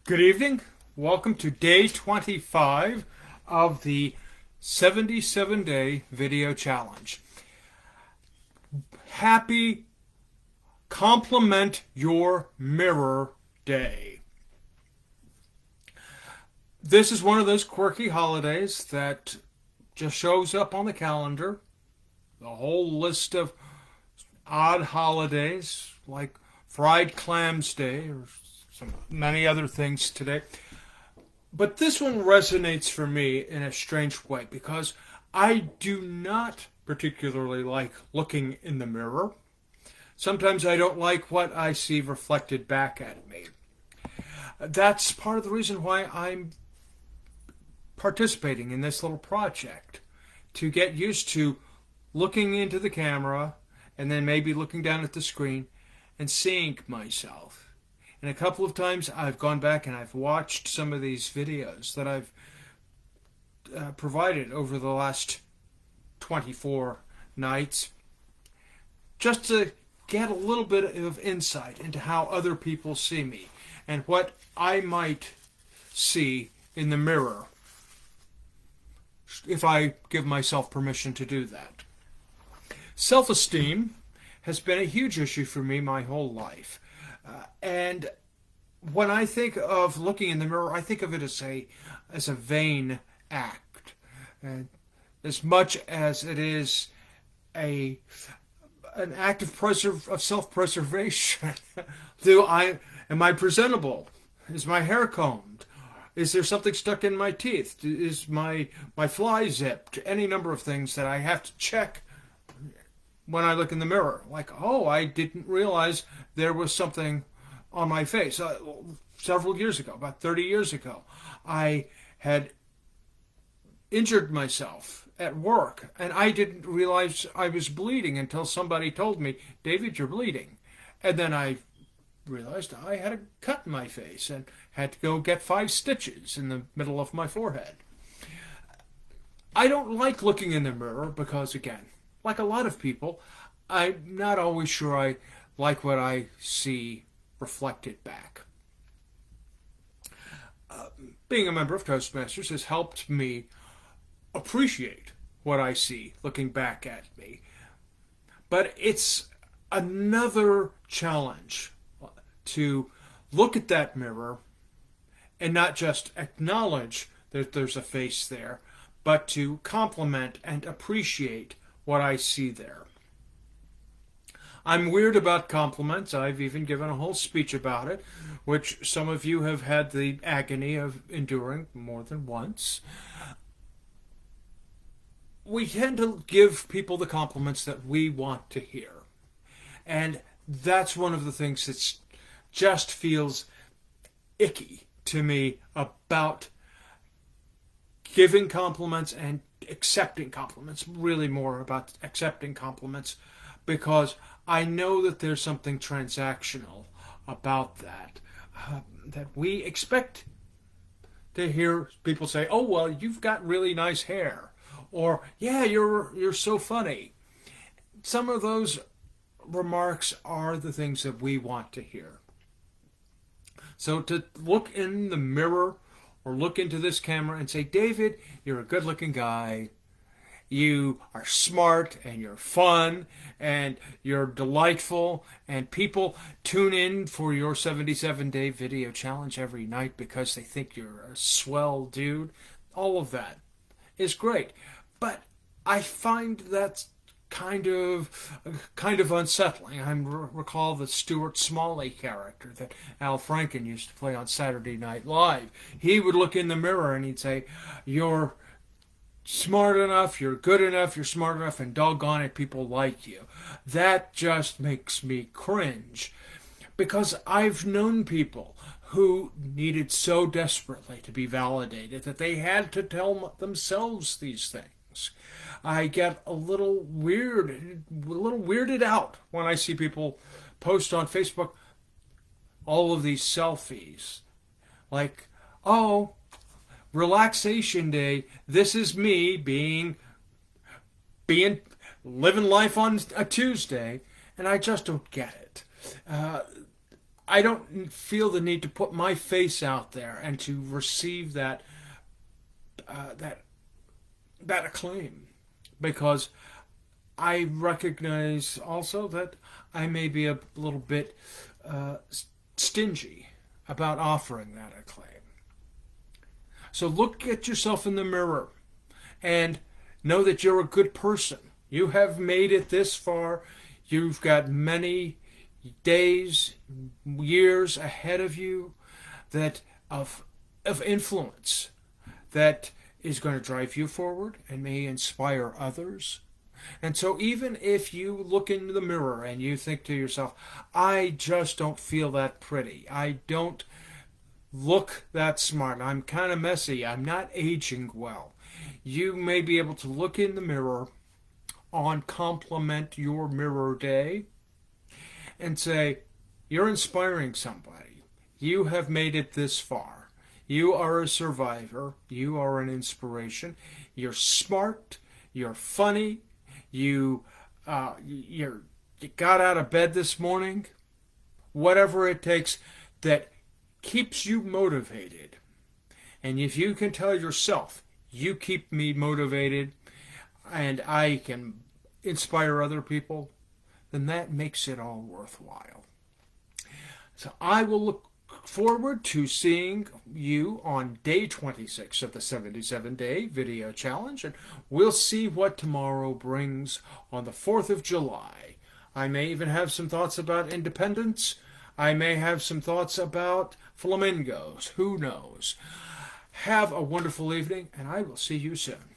Good evening. Welcome to day 25 of the 77-day video challenge. Happy Compliment Your Mirror Day. This is one of those quirky holidays that just shows up on the calendar. The whole list of odd holidays like Fried Clams Day or many other things today. But this one resonates for me in a strange way because I do not particularly like looking in the mirror. Sometimes I don't like what I see reflected back at me. That's part of the reason why I'm participating in this little project, to get used to looking into the camera and then maybe looking down at the screen and seeing myself. And a couple of times I've gone back and I've watched some of these videos that I've provided over the last 24 nights, just to get a little bit of insight into how other people see me and what I might see in the mirror if I give myself permission to do that. Self-esteem has been a huge issue for me my whole life. And when I think of looking in the mirror, I think of it as a vain act, as much as it is an act of self-preservation. Am I presentable? Is my hair combed? Is there something stuck in my teeth? Is my fly zipped? Any number of things that I have to check when I look in the mirror. Like, oh, I didn't realize there was something on my face. Several years ago, about 30 years ago, I had injured myself at work, and I didn't realize I was bleeding until somebody told me, "David, you're bleeding." And then I realized I had a cut in my face and had to go get 5 stitches in the middle of my forehead. I don't like looking in the mirror because, again, like a lot of people, I'm not always sure I like what I see reflected back. Being a member of Toastmasters has helped me appreciate what I see looking back at me. But it's another challenge to look at that mirror and not just acknowledge that there's a face there, but to compliment and appreciate what I see there. I'm weird about compliments. I've even given a whole speech about it, which some of you have had the agony of enduring more than once. We tend to give people the compliments that we want to hear. And that's one of the things that just feels icky to me about giving compliments and accepting compliments, really more about accepting compliments, because I know that there's something transactional about that, that we expect to hear people say, "Oh, well, you've got really nice hair," or "Yeah, you're so funny." Some of those remarks are the things that we want to hear. So to look in the mirror or look into this camera and say, "David, you're a good-looking guy. You are smart and you're fun and you're delightful, and people tune in for your 77-day video challenge every night because they think you're a swell dude." All of that is great. But I find that's kind of unsettling. I recall the Stuart Smalley character that Al Franken used to play on Saturday Night Live. He would look in the mirror and he'd say, "You're smart enough, you're good enough, you're smart enough, and doggone it, people like you." That just makes me cringe, because I've known people who needed so desperately to be validated that they had to tell themselves these things. I get a little weirded out when I see people post on Facebook all of these selfies. Like, "Oh, relaxation day. This is me being living life on a Tuesday," and I just don't get it. I don't feel the need to put my face out there and to receive that that acclaim, because I recognize also that I may be a little bit stingy about offering that acclaim. So look at yourself in the mirror and know that you're a good person. You have made it this far. You've got many days, years ahead of you that of influence that is going to drive you forward and may inspire others. And so even if you look into the mirror and you think to yourself, I just don't feel that pretty, I don't look that smart, I'm kind of messy, I'm not aging well, you may be able to look in the mirror on Compliment Your Mirror Day and say, you're inspiring somebody. You have made it this far. You are a survivor. You are an inspiration. You're smart. You're funny. You got out of bed this morning. Whatever it takes that keeps you motivated. And if you can tell yourself, you keep me motivated and I can inspire other people, then that makes it all worthwhile. So I will look forward to seeing you on day 26 of the 77-day video challenge, and we'll see what tomorrow brings on the 4th of July. I may even have some thoughts about independence. I may have some thoughts about flamingos. Who knows? Have a wonderful evening, and I will see you soon.